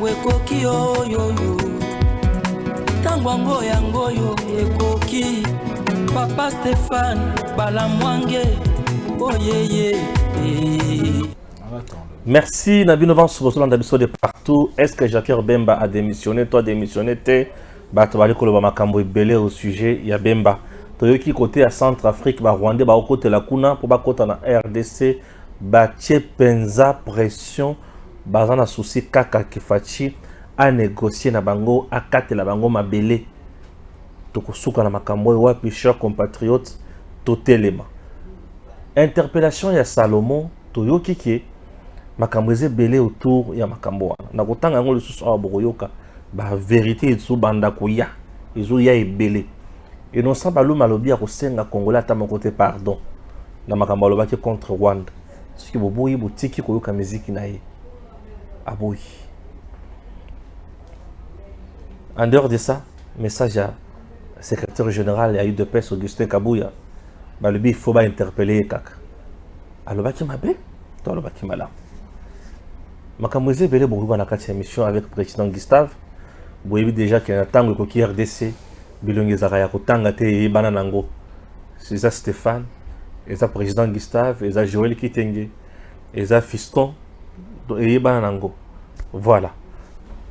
tango ekoki oyoyo tango yango yo ekoki Papa Stéphane Balamwange oyeye. Merci Nabino Van Sobosolan d'Abisso de partout. Est-ce que Jacques Bemba a démissionné? Toi démissionné te Batobali Koloba Makambo belé au sujet ya Bemba. Toyoki côté à Centrafrique ba Rwanda ba côté la kuna pour ba côté na RDC ba penza pression bazana souci kaka kifachi a négocier na bango a kate la bango mabele. Tokosuka na makambo wa cher compatriotes totelema. Interpellation ya Salomon Toyoki ki makambo belé autour ya makambo wana. Na kotanga ngo lisusu a boyoka ba vérité ezu banda koya ezu ya ebele. Et non sans balou malobi a kosenga congolais ata mon côté pardon. Na makambo lobaki contre Rwanda. Ce qui boboyi botiki koyoka musique na ye. Aboyi. En dehors de ça, message à secrétaire général et UDPS Augustin Kabouya. Balobi il faut pas interpeller kaka. Alobaki mabe, to alobaki mala. Makambo belé boruba na kati émission avec président Gustave. Boyebi déjà qu'il y a tango ko RDC bilongi zakaya ko tanga te bana nango. C'est ça Stéphane, et ça président Gustave, et ça Joël Kitenge, et ça Fiston et bana nango. Voilà.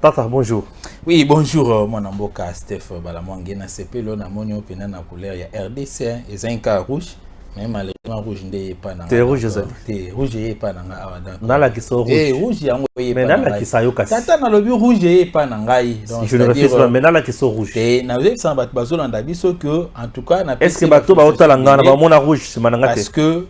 Tata bonjour. Oui, bonjour mon amboka Steph Balamwange na CP lo na monio pena na couleur ya RDC et ça un cas rouge. Même malheureusement rouge ndé pas na. T'es rouge ça. T'es rouge et pas na awada. Na la qui sont rouge. Eh rouge yango yé pas. Mais na la qui sayo kasi. Tata na lobi rouge et pas na ngai. Donc je ne refuse pas mais na la qui sont rouge. Et na vous sans bat bazo na biso que en tout cas na. Est-ce que bato ba otala ngana ba mona rouge c'est mananga te. Parce que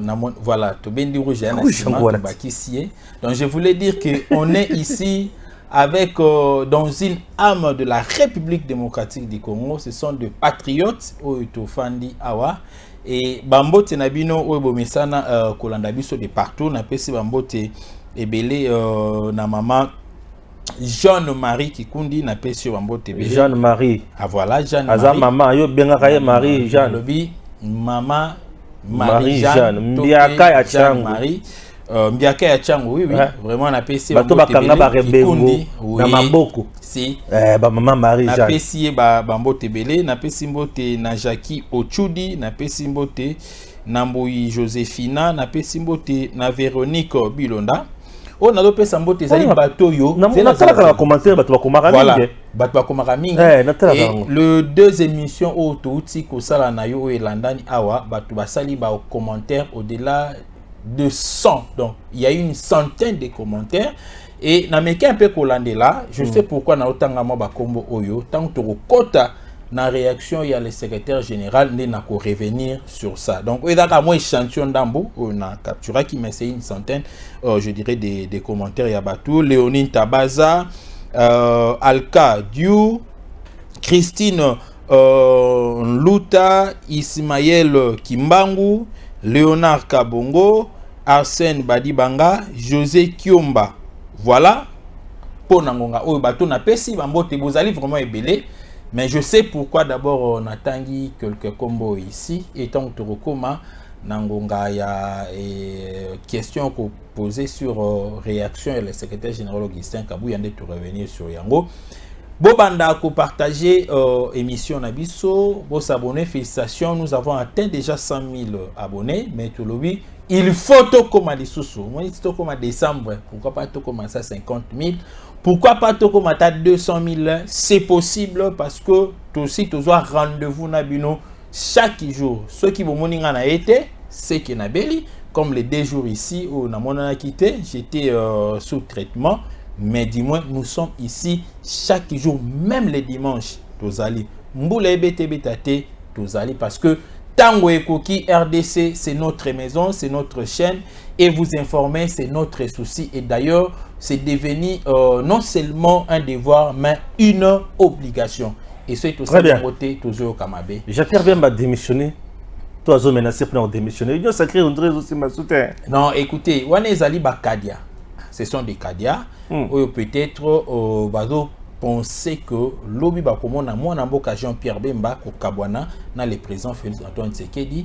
na voilà, to bendi rouge ya na bakisie. Donc je voulais dire que on est ici avec dans une âme de la République démocratique du Congo, ce sont des patriotes Oitofandi Awa et Bambote Nabino Oebomisana Kolanda biso de partout na pesi Bambote ebele na maman Jeanne-Marie Kikundi na pesi Bambote ebele Jeanne-Marie. Ah voilà Jeanne-Marie. Aza maman yo benga kaye Marie Jeanne. Lobi maman Marie Jeanne Mbiaka ya Changu. Marie Mbiaka ya Changu, oui, oui. Vraiment, on a PC. Bato bakanga ba rebembo na maboko. Si. Ba maman Marie Jeanne. Na PC ba bambo tebele, na PC mbote na Jackie Ochudi, na PC mbote na Mboyi Josephina, na PC mbote na Véronique Bilonda. On a lopé sambote zali bato yo. Na tala ka commentaire bato bakomaka mingi. Voilà. Bato bakomaka mingi. Et le deux émissions au touti ko sala na yo elandani awa bato basali ba commentaire au-delà de 100. Donc, il y a une centaine de commentaires. Et na meke un peu kolande là, je sais pourquoi na otanga mo ba kombo oyo, tant que kota na réaction il y a le secrétaire général ne na ko revenir sur ça. Donc, il y a moi échantillon d'ambo, on a capturé qui m'a essayé une centaine je dirais des commentaires il y a batou Léonine Tabaza, Alka Diou, Christine Luta, Ismaël Kimbangu, Léonard Kabongo, Arsène Badibanga, José Kiomba. Voilà. Pour Nangonga, oh, bateau n'a pas si bambote, vous allez vraiment ébélé. Mais je sais pourquoi d'abord on a tangi quelques combos ici. Et tant que tu recommandes, Nangonga, il y a question qu'on posait sur réaction et le secrétaire général Augustin Kabou, il y a de revenir sur Yango. Bobanda ko partager émission Nabiso, vos s'abonner, félicitations, nous avons atteint déjà 100 000 abonnés, mais tout le monde, il faut tout comme à sous-sous. Moi, c'est tout comme à décembre, pourquoi pas tout comme à 50 000, pourquoi pas tout comme à 200 000, c'est possible parce que tout aussi, tu as rendez-vous Nabino chaque jour. Ceux qui vont monter en été, c'est qui n'a belli, comme les 2 jours ici où on a quitté, j'étais sous traitement. Mais dis-moi, nous sommes ici chaque jour, même les dimanches. Tozali, Mboule BTBTT, Tozali, parce que Tango Ekoki RDC, c'est notre maison, c'est notre chaîne, et vous informer, c'est notre souci. Et d'ailleurs, c'est devenu non seulement un devoir, mais une obligation. Et c'est tout ça de côté, toujours Kamabé. Jacques Bemba démissionné. Toi, tu as menacé pour démissionner. Il y a sacré André aussi, ma soutien. Non, écoutez, Wane Zali Bakadia. Ce sont des Kadia. Ou peut-être penser que lobby ba komona mwana mboka Jean-Pierre Bemba ko kabwana na le président Félix Antoine Tshisekedi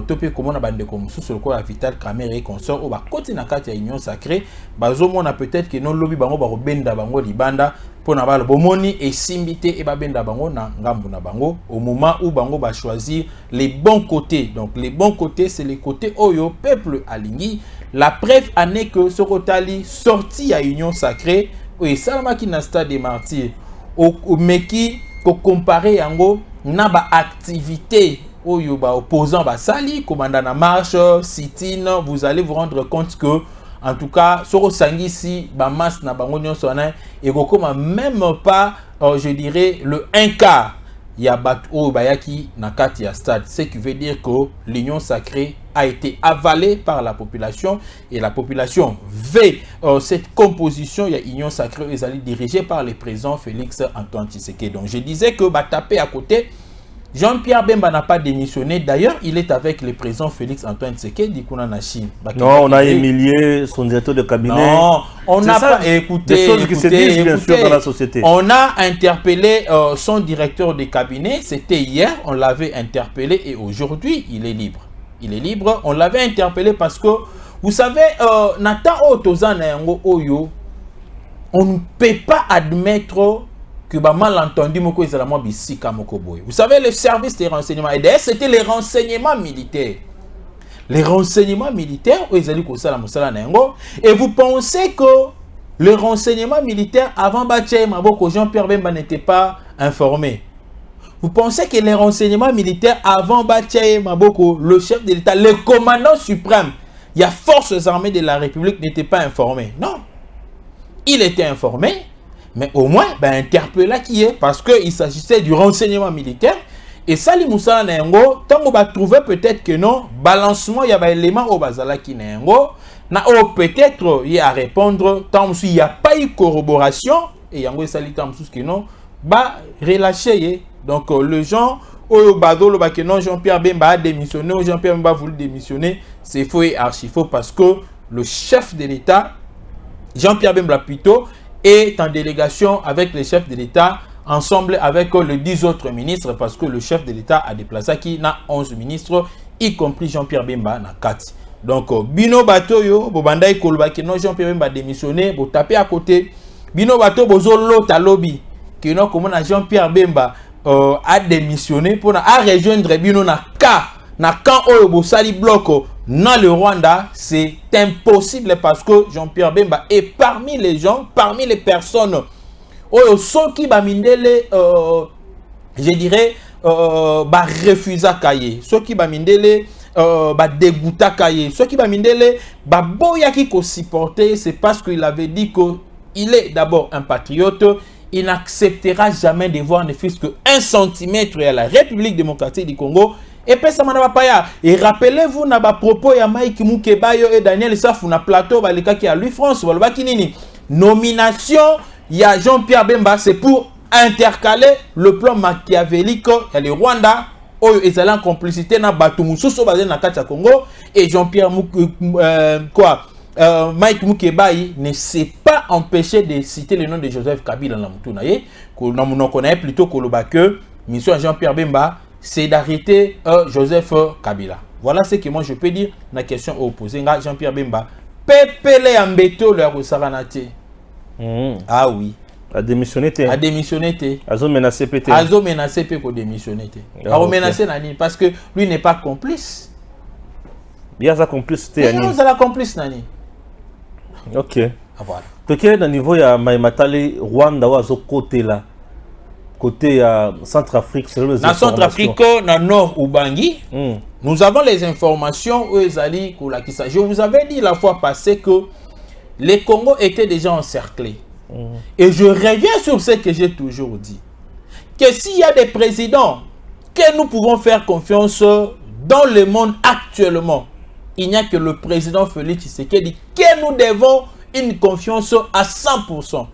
topé komona bande comme sous le quoi Vital Kamerhe et consort au ba koti na kati ya union sacrée bazomona peut-être que non lobby bango ba benda bango libanda pona balo bomoni et simbité et ba benda bango na ngambu na bango au moment où bango ba choisir les bons côtés. Donc les bons côtés c'est les côtés oyo peuple alingi. La preuve en est que ce Rotali sorti à union sacrée et salama qui na stade des martyrs au meki ko comparer yango na ba activité oyo ba opposant ba sali commandant na marche sit-in, vous allez vous rendre compte que en tout cas soro sangisi ba masse na bango nyonso na et kokoma même pas je dirais le 1/4 ya bat o bayaki na kati ya stade, ce qui veut dire que l'union sacrée a été avalée par la population et la population veut cette composition il y a union sacrée ils allaient dirigée par le président Félix Antoine Tshisekedi. Donc je disais que bah taper à côté Jean-Pierre Bemba n'a pas démissionné. D'ailleurs, il est avec le président Félix Antoine Tshisekedi qu'on a en Chine. Non, on a humilié son directeur de cabinet. Non, on n'a pas écouté. Des choses qui se disent bien sûr dans la société. On a interpellé son directeur de cabinet. C'était hier, on l'avait interpellé et aujourd'hui, il est libre. Il est libre. On l'avait interpellé parce que, vous savez, Nathan Otozan Oyo, on ne peut pas admettre que bah malentendu moko ezala mo bisika moko boy. Vous savez le service des renseignements et d'ailleurs c'était les renseignements militaires. Les renseignements militaires ezali ko sala mosala na yango et vous pensez que le renseignement militaire avant Bache Maboko Jean-Pierre Bemba n'était pas informé. Vous pensez que les renseignements militaires avant Bache Maboko le chef de l'État, le commandant suprême, il y a forces armées de la République n'était pas informé. Non. Il était informé. Mais au moins, ben, interpellé qui est parce qu'il s'agissait du renseignement militaire. Et ça, les Moussala Nengo, tant qu'on va trouver peut-être que non, balancement, il y a des éléments au Bazala qui Nengo, peut-être il y a à répondre, tant qu'il n'y a pas eu corroboration, et Yango Sali tant que non, bah relâché. Donc, les gens, au Badolo, que non, Jean-Pierre Bemba a démissionné, Jean-Pierre Bemba a voulu démissionner, c'est faux et archi faux parce que le chef de l'État, Jean-Pierre Bemba plutôt, est en délégation avec les chefs de l'État, ensemble avec les 10 autres ministres, parce que le chef de l'État a déplacé qui n'a 11 ministres, y compris Jean-Pierre Bemba na 4. Donc, Bino Bato yo, Bobanda y Kolba, qui non Jean-Pierre Bemba démissionné, vous tapez à côté. Bino Bato, bozo l'autre lobby, qui non comment Jean-Pierre Bemba a démissionné pour a rejoindre Bino na quand Oyo Sali bloc dans le Rwanda, c'est impossible parce que Jean-Pierre Bemba est parmi les gens, parmi les personnes Oyo Soki Bamindele, je dirais, refusa Kaye, Soki Bamindele, dégoûta Kaye, Soki Bamindele, boya qui ko supporter, c'est parce qu'il avait dit qu'il est d'abord un patriote. Il n'acceptera jamais de voir ne fût-ce que 1 centimètre à la République démocratique du Congo. Et puis ça m'a pas ya. Et rappelez-vous na ba propos ya Mike Mukebayo et Daniel Safou na plateau baleka qui a Louis France wala kinini. Nomination ya Jean-Pierre Bemba c'est pour intercaler le plan machiavélique ya le Rwanda oyo ezala en complicité na batu mususu bazé na kati ya Congo et Jean-Pierre Mike Mukebayi ne s'est pas empêché de citer le nom de Joseph Kabila na mutuna ye ko na muno connaît plutôt que mission Jean-Pierre Bemba c'est d'arrêter Joseph Kabila. Voilà ce que moi je peux dire la question opposée à Jean-Pierre Bemba. Pepele Ambeto le Rosaranate. Ah oui. A démissionné. A démissionné. Azo menacé pété. Azo menacé pété pour démissionner. A menacé Nani parce que lui n'est pas complice. Il y a sa complicité. Il y a la complice Nani. Ok. Ah voilà. Donc à niveau il y a Maïmatali Rwanda ou Azo côté là. Côté Centrafrique, c'est le Centrafrique, dans le nord Ubangi, nous avons les informations où Ezali Koulakisa. Je vous avais dit la fois passée que les Congos étaient déjà encerclés. Et je reviens sur ce que j'ai toujours dit. Que s'il y a des présidents que nous pouvons faire confiance dans le monde actuellement, il n'y a que le président Félix Tshisekedi que nous devons une confiance à 100%.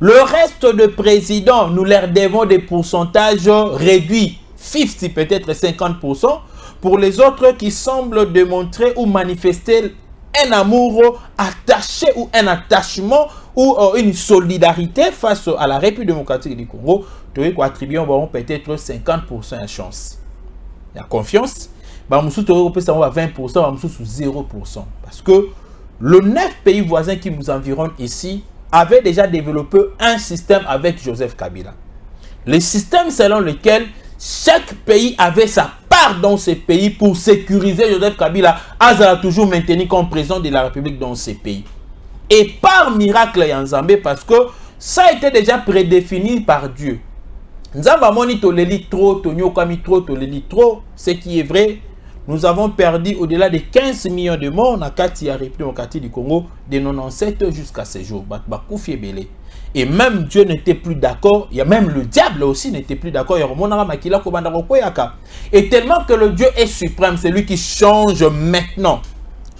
Le reste de présidents, nous leur devons des pourcentages réduits, 50 peut-être 50%. Pour les autres qui semblent démontrer ou manifester un amour attaché ou un attachement ou une solidarité face à la République démocratique du Congo, tu veux attribuer peut-être 50% de chance. Il y a confiance. On va 20%, on va 0%. Parce que le 9 pays voisins qui nous environnent ici avaient déjà développé un système avec Joseph Kabila. Le système selon lequel chaque pays avait sa part dans ces pays pour sécuriser Joseph Kabila, a toujours maintenu comme président de la République dans ces pays. Et par miracle Yanzambe, parce que ça a été déjà prédéfini par Dieu. Nzamba moni to leli trop, to nyokami trop, to leli trop, ce qui est vrai. Nous avons perdu au-delà de 15 millions de morts dans la République démocratique du Congo de 97 jusqu'à ce jour. Et même Dieu n'était plus d'accord. Il y a même le diable aussi n'était plus d'accord. Et tellement que le Dieu est suprême, c'est lui qui change maintenant,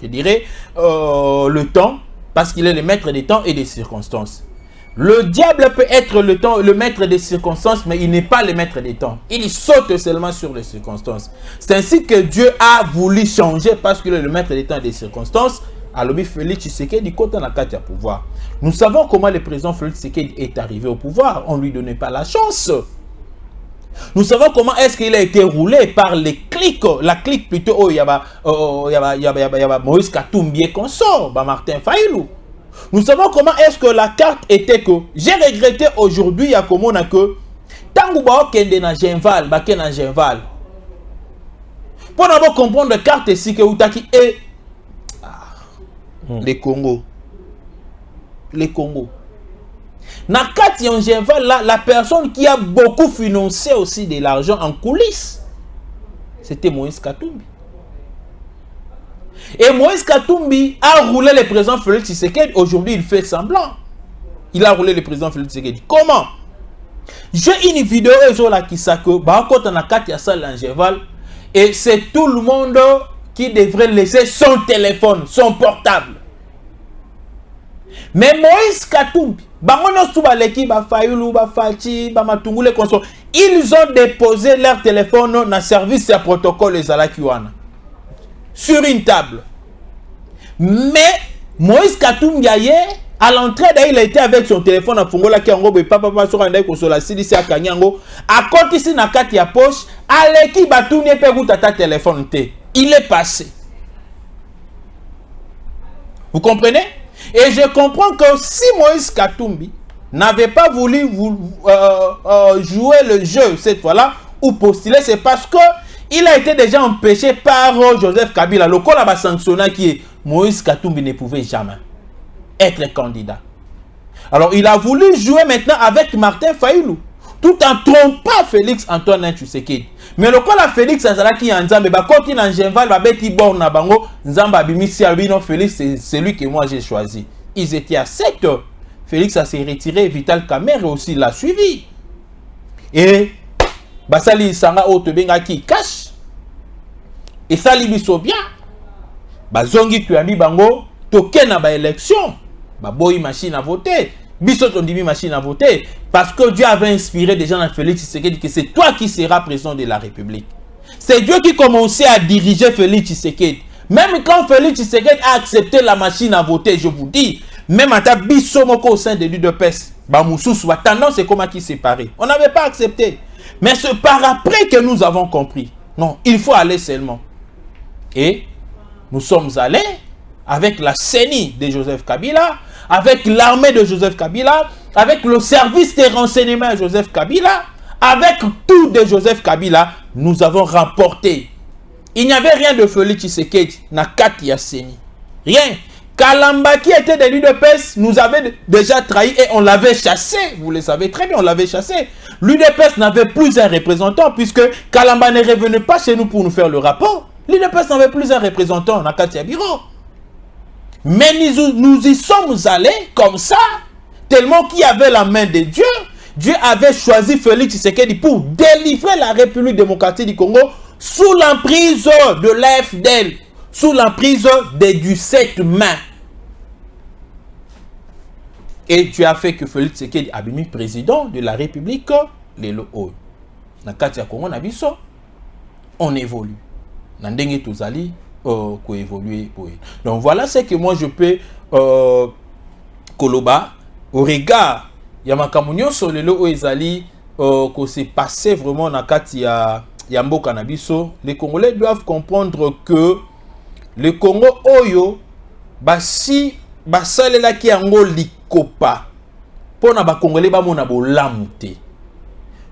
je dirais, le temps, parce qu'il est le maître des temps et des circonstances. Le diable peut être le maître des circonstances, mais il n'est pas le maître des temps. Il saute seulement sur les circonstances. C'est ainsi que Dieu a voulu changer parce qu'il est le maître des temps et des circonstances. Alors, Félix Tshisekedi du côté de la carte à pouvoir. Nous savons comment le président Félix Tshisekedi est arrivé au pouvoir. On ne lui donnait pas la chance. Nous savons comment est-ce qu'il a été roulé par les clics. La clique plutôt, il y a Moïse Katumbi et consort, Martin Fayulu. Nous savons comment est-ce que la carte était que j'ai regretté aujourd'hui il y a comme on a que tangu ba okende na Genval ba ke na Genval pour d'abord comprendre la carte ici que utaki et les Congo na carte en Genval là, la personne qui a beaucoup financé aussi de l'argent en coulisses, c'était Moïse Katumbi. Et Moïse Katumbi a roulé le président Félix Tshisekedi. Aujourd'hui, il fait semblant. Il a roulé le président Félix Tshisekedi. Comment? J'ai une vidéo sur la Kisako. Et c'est tout le monde qui devrait laisser son téléphone, son portable. Mais Moïse Katumbi, ils ont déposé leur téléphone dans le service de protocole les Alakiwana. Sur une table. Mais Moïse Katumbi à l'entrée il a été avec son téléphone à Fongola qui en gros papa sur un ko la CDC à Kanyango à côté ici na kati ya poche aleki batuni pe tata téléphone té. Il est passé. Vous comprenez? Et je comprends que si Moïse Katumbi n'avait pas voulu jouer le jeu cette fois-là ou postuler, c'est parce que il a été déjà empêché par Joseph Kabila. Le col a sanctionné qui est Moïse Katumbi ne pouvait jamais être candidat. Alors il a voulu jouer maintenant avec Martin Fayulu, tout en trompant Félix Antoine Tshisekedi. Mais le col a Félix Azalaki en Nzambe, quand il en Genval, va beti borna bango, Nzamba bimisi albino Félix, c'est celui que moi j'ai choisi. Ils étaient à 7. Félix a s'est retiré, Vital Kamerhe aussi l'a suivi. Et Basali Sanga Otobenga qui cache. Et ça libiso bien. Bazongi Tuyami Bango, token na ba élection. Baboyi machine à voter. Biso tondimi machine à voter. Parce que Dieu avait inspiré des gens à Félix Tshisekedi que c'est toi qui seras président de la République. C'est Dieu qui commençait à diriger Félix Tshisekedi. Même quand Félix Tshisekedi a accepté la machine à voter, je vous dis, même à ta biso moko au sein de l'UDPS, Bamoussous, tendance c'est comment qui séparer. On n'avait pas accepté. Mais c'est par après que nous avons compris. Non, il faut aller seulement. Et nous sommes allés avec la CENI de Joseph Kabila, avec l'armée de Joseph Kabila, avec le service des renseignements de Joseph Kabila, avec tout de Joseph Kabila, nous avons remporté. Il n'y avait rien de Félix Tshisekedi, na kati ya CENI. Rien. Kalamba qui était de l'UDPS nous avait déjà trahi et on l'avait chassé. Vous le savez très bien, on l'avait chassé. L'UDPS n'avait plus un représentant puisque Kalamba ne revenait pas chez nous pour nous faire le rapport. L'UDPS n'avait plus un représentant dans Katia Bureau. Mais nous y sommes allés comme ça, tellement qu'il y avait la main de Dieu. Dieu avait choisi Félix Tshisekedi pour délivrer la République démocratique du Congo sous l'emprise de l'AFDL, sous l'emprise du 7 mains. Et tu as fait que Félix Tshisekedi a mis président de la République, Lelo Oyo. Dans Katia Congo, on évolue. Nandenge Tozali, évoluer. Donc voilà ce que moi je peux Koloba au regard ya makambo nyonso lelo oyo ezali ko s'est passé vraiment na kati ya mboka na biso, les Congolais doivent comprendre que le Congo oyo basi basalelaki yango likopa pona ba Congolais bamona bolamu te.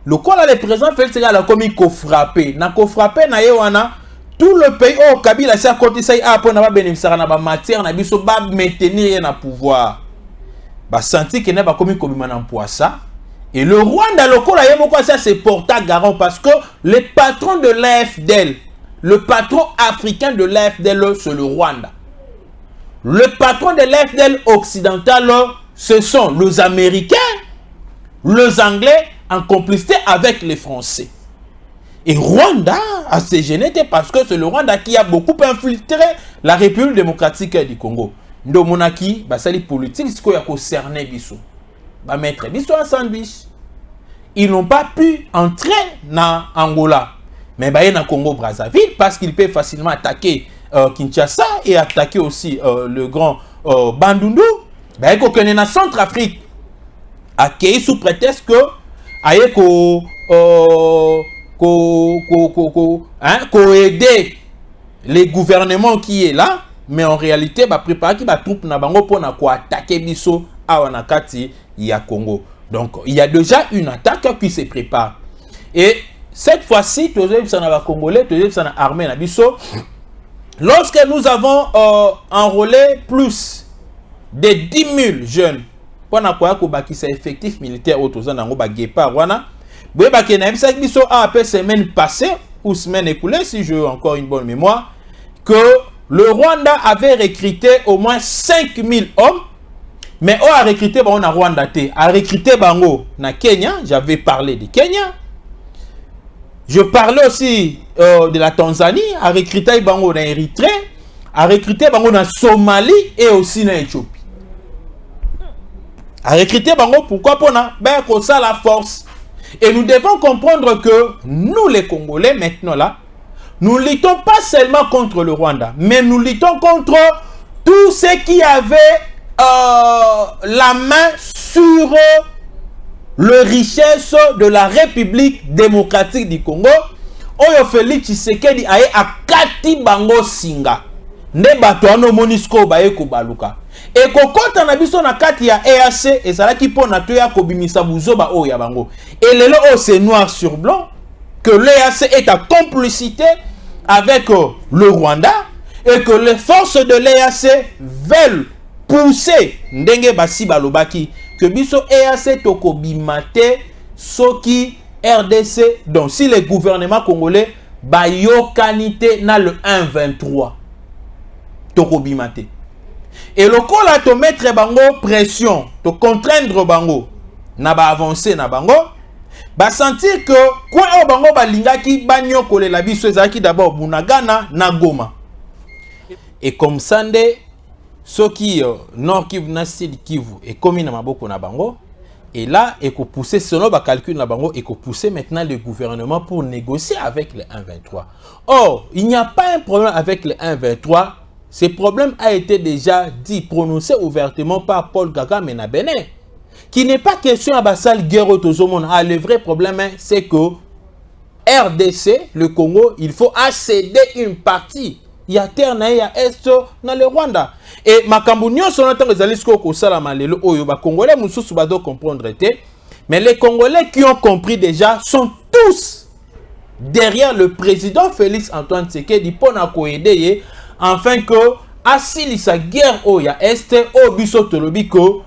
Lokola le président Félix Tshisekedi a commis ko frapper na ye wana tout le pays au Kabila sa côté ça a pona ba bénéficier na ba matière na biso ba maintenir na pouvoir. Ba senti que na ba commis kobima na poisa. Et le Rwanda lokola ye moko ça se porta garant parce que le patron de l'AFDL, le patron africain de l'AFDL c'est le Rwanda. Le patron de l'AFDL occidental ce sont les Américains, les Anglais en complicité avec les Français. Et Rwanda a se gêné parce que c'est le Rwanda qui a beaucoup infiltré la République démocratique du Congo. Ndomonaki, basali politique, ce qu'il y a concerné biso. Ba mettre biso en sandwich. Ils n'ont pas pu entrer dans Angola. Mais bah na Congo Brazzaville parce qu'ils peuvent facilement attaquer Kinshasa et attaquer aussi le grand Bandundu. Bah ko connaît na Centrafrique. Accueilli sous prétexte que aye ko aider les gouvernements qui est là, mais en réalité bah préparer qui ba troupe na bango pour na ko attaquer biso a wanakati ya Congo. Donc il y a déjà une attaque qui se prépare. Et cette fois-ci, Congolais, armée na biso, lorsque nous avons enrôlé plus de 10 000 jeunes pour que c'est effectif militaire au Tozanango Baguepa Rwanda, biso a appelé semaine passée ou semaine écoulée, si j'ai encore une bonne mémoire, que le Rwanda avait recruté au moins 5 000 hommes. Mais on a recruté bango na Rwanda te, a recruté bango na Kenya, j'avais parlé de Kenya. Je parlais aussi de la Tanzanie, a recruté bango na Érythrée, a recruté bango na Somalie et aussi na Éthiopie. A recruté bango pourquoi pona ben comme ça la force. Et nous devons comprendre que nous les Congolais maintenant là, nous luttons pas seulement contre le Rwanda, mais nous luttons contre tous ceux qui avaient la main sur le richesse de la République démocratique du Congo. Oyo Félix Tshisekedi aye akati bango singa. Ne bato ano Monisco baye ko baluka. Et kokota na biso na kati ya EAC ezalaki pona to ya kobimisa buzoba oyo ya bango. Et lelo c'est noir sur blanc que l'EAC est en complicité avec le Rwanda et que les forces de l'EAC veulent pousser ndenge basi balobaki que biso EAC toko bimate soki RDC donc si le gouvernement congolais bayokanité na le 1-23 toko bimate et le kola to mettre bango pression to contraindre bango na ba avancer na bango ba sentir que quoi bango balingaki banyokole la biso ezaki d'abord Bunagana na Goma et comme ça nde ce qui Nord Kivu na Sud Kivu est commis na maboko na bango et là et que pousser selon ba calcul na bango et que pousser maintenant le gouvernement pour négocier avec le 1-23. Or, il n'y a pas un problème avec le 1-23. Ce problème a été déjà dit, prononcé ouvertement par Paul Kagame na Bénin. Qui n'est pas question à Bassal guerre autozomon. Ah, le vrai problème c'est que RDC, le Congo, il faut accéder une partie. Il y a terre na ya est dans le Rwanda. Et makambo nyonso na tango ezali siko ko sala malelo oyo ba Congolais mususu ba do comprendre te. Mais les Congolais qui ont compris déjà sont tous derrière le président Félix Antoine Tshisekedi pour na ko aider afin que asili sa guerre o ya est o biso tolobi ko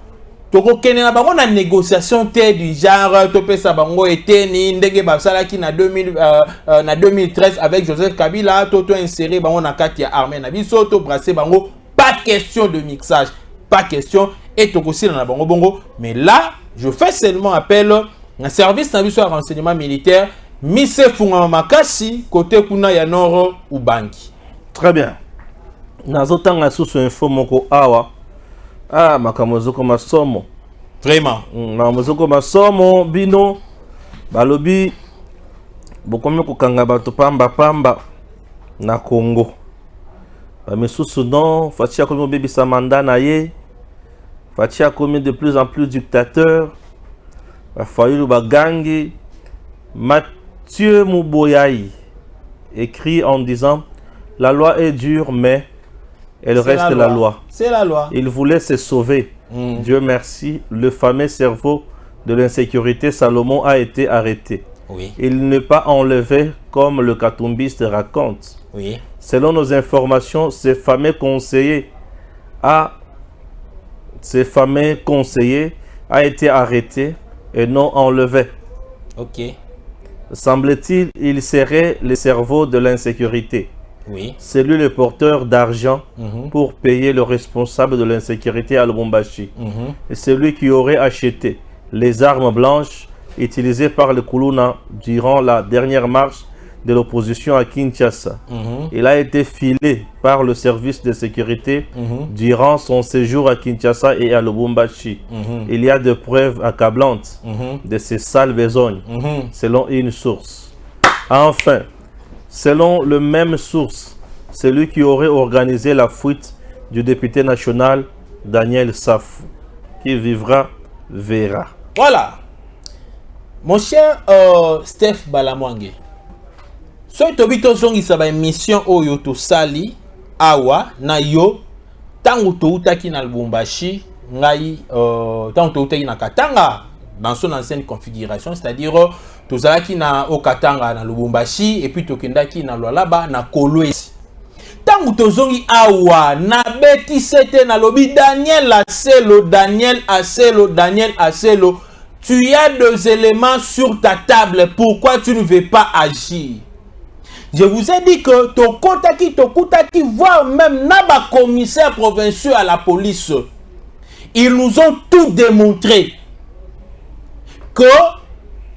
toko kene na bango na négociation te du genre to pesa bango eteni ndenge basalaki na 2013 avec Joseph Kabila to insérer bango na kati ya armée na biso to brasser bango, pas question de mixage, pas question et toko sila na bango bongo. Mais là je fais seulement appel na service na biso ya renseignement militaire mise funga makasi côté kuna ya Nord Ubangi. Très bien. Nazotanga susu info moko awa. Ah, makamozoko masomo. Vraiment. Makamozoko masomo bino balobi bokomi kokanga bato pamba na Congo. Ba misusu non fatia komi bebisa manda na ye. Fachi a commis de plus en plus dictateur. Fayulu Bagangi. Mathieu Mouboyaï écrit en disant: la loi est dure, mais elle reste la loi. C'est la loi. Il voulait se sauver. Dieu merci, le fameux cerveau de l'insécurité Salomon a été arrêté. Oui. Il n'est pas enlevé comme le katumbiste raconte. Oui. Selon nos informations, ce fameux conseiller a été arrêté et non enlevé. Ok. Semble-t-il, il serait le cerveau de l'insécurité. Oui. C'est lui le porteur d'argent pour payer le responsable de l'insécurité à Lubumbashi. Et c'est lui qui aurait acheté les armes blanches utilisées par le Kuluna durant la dernière marche de l'opposition à Kinshasa. Il a été filé par le service de sécurité durant son séjour à Kinshasa et à Lubumbashi. Il y a des preuves accablantes de ces sales besognes, selon une source. Enfin, selon le même source, c'est lui qui aurait organisé la fuite du député national Daniel Safou. Qui vivra, verra. Voilà. Mon cher Steph Balamwange. So tobito zongi saba émission oyo to sali awa na yo tango to utaki na Lubumbashi ngai tango to utaki na Katanga dans son ancienne configuration, c'est-à-dire tozalaki na Okatanga na Lubumbashi et puis tokendaki na Lualaba na Kolwezi. Tango to zongi awa na beti sete na lobi Daniel Aselo, tu as deux éléments sur ta table, pourquoi tu ne veux pas agir? Je vous ai dit que Tokutaki, voire même Naba commissaire provincial à la police, ils nous ont tout démontré que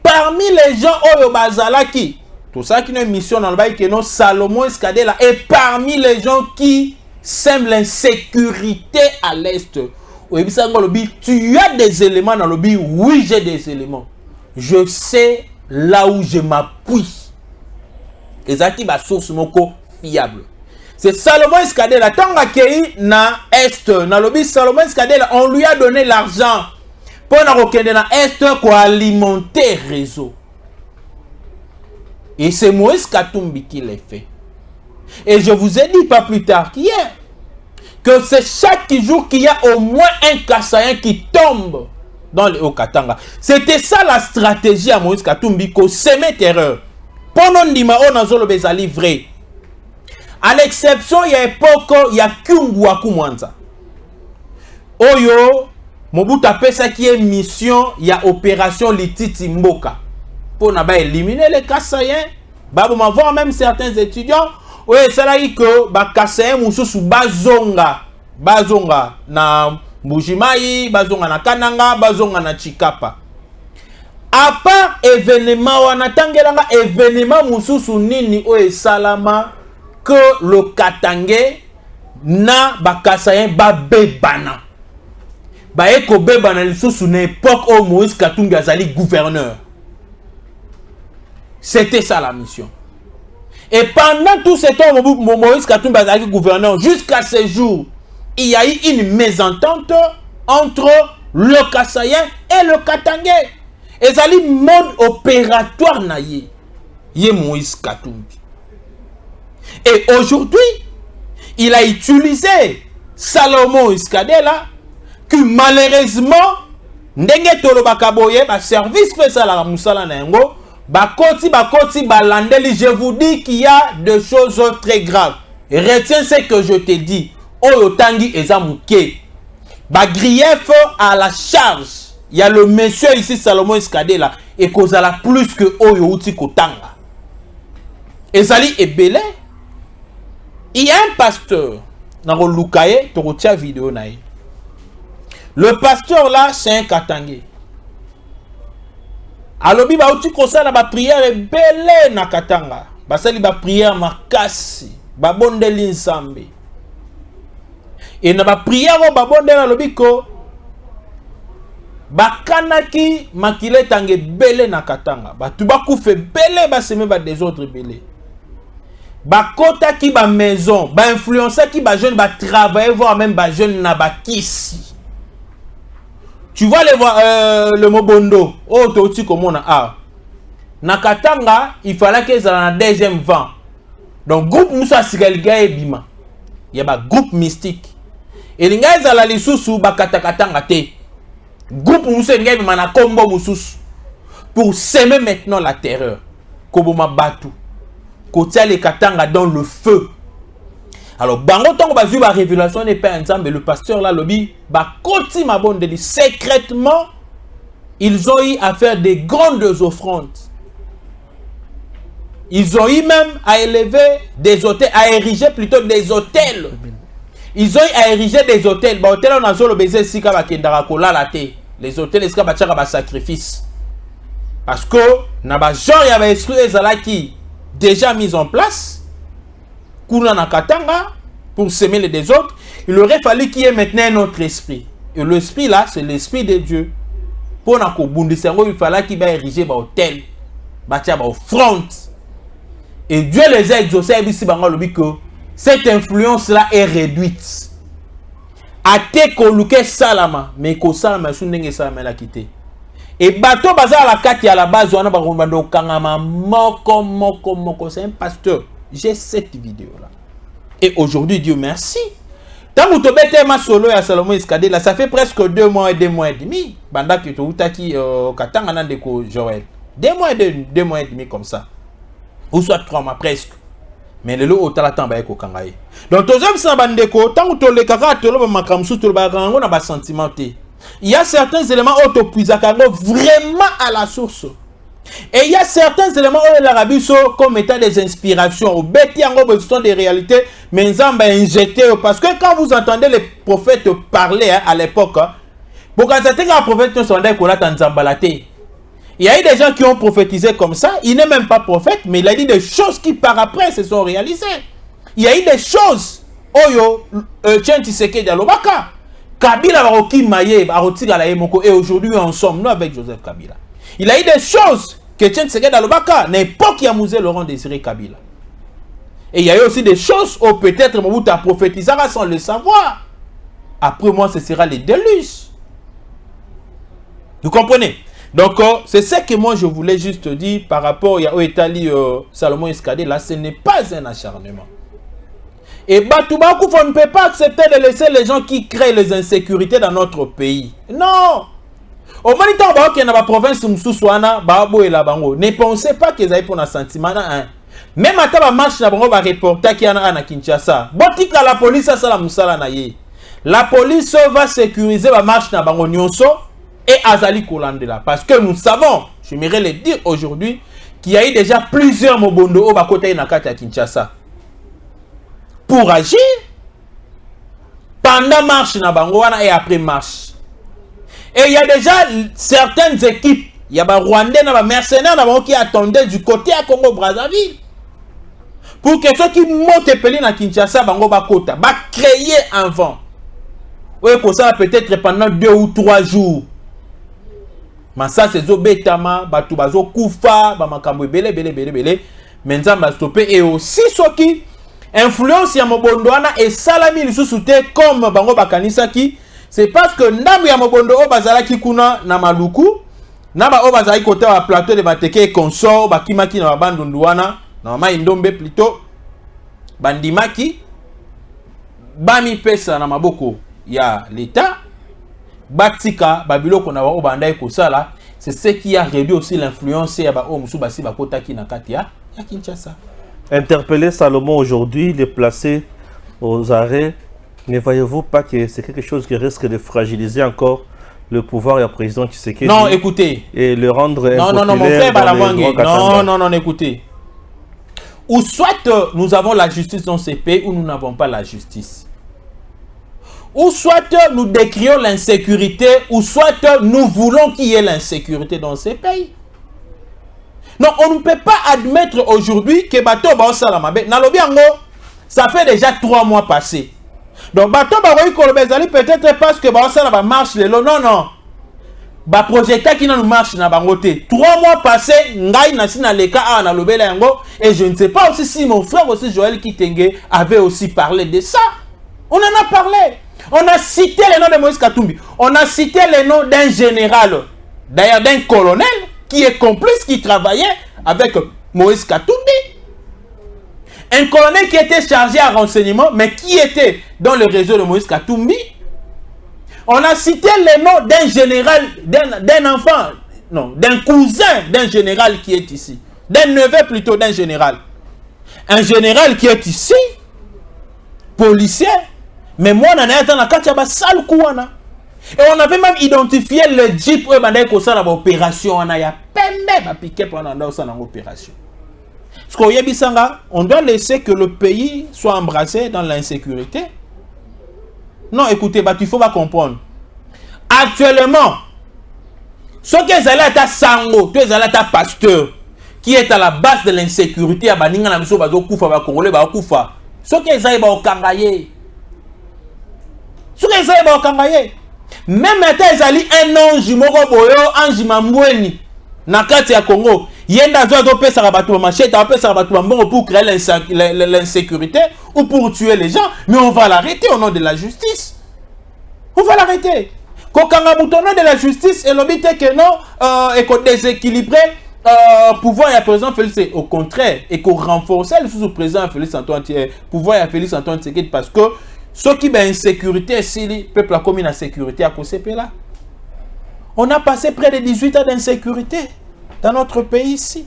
parmi les gens Oyo Bazalaki, tout ça qui est une mission dans le bail que non Salomon Escadela, et parmi les gens qui sèment l'insécurité à l'est, tu as des éléments dans le but. Oui, j'ai des éléments. Je sais là où je m'appuie. Et ça qui va source moko fiable. C'est Salomon Escadela. Tant qu'il na est, na lobby Salomon Escadela, on lui a donné l'argent pour na rokende na est pour alimenter réseau. Et c'est Moïse Katumbi qui l'a fait. Et je vous ai dit pas plus tard qu'hier que c'est chaque jour qu'il y a au moins un Kassayen qui tombe dans le Haut-Katanga. C'était ça la stratégie à Moïse Katumbi, qu'on s'aimait terreur. Pendant Ndima, on a zolo beza livré. À l'exception, il y a époque, il y a Kyungu Akumwanza. Oyo, Mobutu appelle ça qui est mission, il y a opération Lititi Mboka. Pour n'a éliminer les Kassaïens, bah bon, voir même certains étudiants, oui, c'est là que bah Kassaïens mususu bazonga na Mbujimai, bazonga na Kananga, bazonga na Chikapa. À part événement, on attend événement mususu nini o salama que le Katangé na bakasayen ba bebana. Ba eko bebana lisusu na époque où Moïse Katumbi azali gouverneur. C'était ça la mission. Et pendant tout ce temps, Moïse Katumbi azali gouverneur, jusqu'à ce jour, il y a eu une mésentente entre le Kassayen et le Katangé. Et ça le mode opératoire na ye Moïse Katumbi. Et aujourd'hui, il a utilisé Salomon Escadela que malheureusement ndenge tolo bakaboye ba service spécial à musala na yango bakoti balandeli. Je vous dis qu'il y a des choses très graves. Et retiens ce que je te dis. Oyo tangi ezamuke ba grief à la charge. Il y a le monsieur ici, Salomon Escadela, et kozala plus que Oyo Uti Kotanga. Et Zali est belé. Il y a un pasteur, dans le Lukaye, tu vidéo naï. Le pasteur là, c'est un Katangé. Alobi ba uti kosala ba prière belé na Katanga. Ba sali ba prière makasi, ba bondeli nsambe. Et na ba prière ba bondeli alobi ko bakanaki makile tange belé na Katanga. Ba tu ba koufe belé ba seme ba des autres belé. Ba kota ki ba maison, ba influencer ki ba jeune ba travailler voir même ba jeune na ba kisi. Tu vois le mobondo. Oh, tu comme on a. Nakatanga, il fallait qu'ils aient un deuxième vent. Donc, groupe Moussa Sigalga et Bima. Il y a un groupe mystique. Et les gars, ils ont les sous Bakatakatanga te. Groupe Moussa Sigalga et Bima combo Moussous. Pour s'aimer maintenant la terreur. Koboma Batu. Kotia les Katanga dans le feu. Alors, bango tango bazu ba révélation n'est pas ensemble, le pasteur là lobby ba koti ma bonne de secrètement ils ont eu à faire des grandes offrandes. Ils ont eu même à élever des hôtels, à ériger plutôt des hôtels. Ils ont eu à ériger des hôtels. Ba hôtel on a zo le baiser sika ba kendara kola la te. Les hôtels esika ba tchaka ba sacrifice. Parce que na ba genre y avait esprit ezalaki déjà mis en place. Kuna Katanga pour s'aimer les des autres, il aurait fallu qu'il y ait maintenant un autre esprit. Et l'esprit là, c'est l'esprit de Dieu. Pour il fallait qu'il va ériger un hôtel, une offrande. Et Dieu les a exaucés que cette influence là est réduite. A te koluke salama, mais ko salama sunenge salama la quitté. Et bateau bazar la carte à la base on a baromando kangama moko, c'est un pasteur. J'ai cette vidéo-là. Et aujourd'hui, Dieu merci. Tant que tu as ma solo à Salomon Escadé, là, ça fait presque 2 mois et 2 mois et demi. Banda que tu as qui Katanga Nandeko Joël. 2 mois et demi comme ça. Ou soit 3 mois presque. Mais le lot au talatant ba eko kangaye. Donc, tous hommes sans bandeko, tant que tu les kaka, tu le makamsou, tu le bagango, n'a pas sentimenté. Il y a certains éléments autopuisakango vraiment à la source. Et il y a certains éléments où l'Arabie sont comme étant des inspirations. Au bêtis en gros, ce sont des réalités, mais ils ont injecté. Parce que quand vous entendez les prophètes parler à l'époque, pour quand c'était un prophète qui il y a eu des gens qui ont prophétisé comme ça. Il n'est même pas prophète, mais il a dit des choses qui par après se sont réalisées. Il y a eu des choses. Oyo, tiens, tu sais qu'il y a l'Obaka. Kabila Baroki Maye, Baroti Galaemoko, et aujourd'hui nous sommes nous avec Joseph Kabila. Il a eu des choses que Tien Tshisekedi Alobaka n'a pas qui a mousé Laurent Désiré Kabila. Et il y a eu aussi des choses où peut-être Mobutu a prophétisé sans le savoir. Après moi, ce sera les déluges. Vous comprenez? Donc, c'est ce que moi je voulais juste dire par rapport à Oetali Salomon Escadé. Là, ce n'est pas un acharnement. Et Batoubakou, on ne peut pas accepter de laisser les gens qui créent les insécurités dans notre pays. Non! Au moment où il y a une province ne pensez pas qu'ils aient pour un sentiment. Même à la marche, il y a un reportage qui est à Kinshasa. La police la police va sécuriser la marche et Azali Kolandela. Parce que nous savons, j'aimerais le dire aujourd'hui, qu'il y a eu déjà plusieurs mobondo au côté de Kinshasa. Pour agir pendant marche et après marche. Et il y a déjà certaines équipes, il y a des Rwandais, des mercenaires qui attendaient du côté à Congo-Brazzaville. Pour que ceux qui montent à Kinshasa, va créer un vent. Oui, pour ça peut-être pendant 2 ou 3 jours. Mais ça, c'est Zobetama, Batoubazo, Koufa, Bamakambo, Bele. Maintenant, va stopper. Et aussi ceux qui influencent Yamobondouana et Salami, sous-souté comme Bango Bakanisaki. C'est parce que Namu Yamobondo Bazala Kikuna Namaluku, Naba Obazai côté à plateau de Mateke consort, Bakimaki na Bandunduana, Nama Indombe plutôt, Bandimaki, Bami Pesa Namaboko, ya l'État, Batika, Babiloko na Obandai Kosala, c'est ce qui a réduit aussi l'influence à Baomusu Basi Bakota Kinakatia, à Kinshasa. Interpeller Salomon aujourd'hui, les placer aux arrêts. Ne voyez-vous pas que c'est quelque chose qui risque de fragiliser encore le pouvoir du président Tshisekedi? Non, écoutez. Et le rendre non, mon frère Balamwangue. Non, écoutez. Ou soit nous avons la justice dans ces pays, ou nous n'avons pas la justice. Ou soit nous décrions l'insécurité, ou soit nous voulons qu'il y ait l'insécurité dans ces pays. Non, on ne peut pas admettre aujourd'hui que Bato Baosalamabe, ça fait déjà 3 mois passés. Donc, Bato Baroui Kolobezali peut-être parce que Baosala marche le long. Non. Ba projecta qui nous marche na bangote. 3 mois passés, Ngai Nasina Leka a na lobela yango. Et je ne sais pas aussi si mon frère aussi Joël Kitenge avait aussi parlé de ça. On en a parlé. On a cité le nom de Moïse Katumbi. On a cité le nom d'un général, d'ailleurs d'un colonel, qui est complice, qui travaillait avec Moïse Katumbi. Un colonel qui était chargé à renseignement, mais qui était dans le réseau de Moïse Katumbi. On a cité le nom d'un général, d'un enfant, non, d'un cousin d'un général qui est ici. D'un neveu plutôt d'un général. Un général qui est ici, policier, mais moi, on a dans la carte, il y a sale kouana. Et on avait même identifié le jeep où il y a une opération. On a piqué pendant une opération. On doit laisser que le pays soit embrassé dans l'insécurité. Non, écoutez, il faut pas comprendre. Actuellement, ce qui est allé à ta sango, tu es allé à ta pasteur, qui est à la base de l'insécurité, à baninga na biso bazo kufa ba congolais ba kufa. Ce qui est allé ba okangaye. Ce qui est allé ba okangaye. Même maintenant ils allé un ange moko boyo, ange mambweni na kati ya Congo. Yenda zo do pesa ba bato machete, ba pesa ba bato mbongo pour créer l'insécurité ou pour tuer les gens, mais on va l'arrêter au nom de la justice. On va l'arrêter. Quand on au nom de la justice, et l'objet est que non, et qu'on déséquilibré pouvoir et président Félix, au contraire, et qu'on renforce le sous-président Félix Antoine, pouvoir et Félix Antoine Tshisekedi, parce que ceux qui ont insécurité, si le peuple a commis l'insécurité à COCP là, on a passé près de 18 ans d'insécurité dans notre pays ici.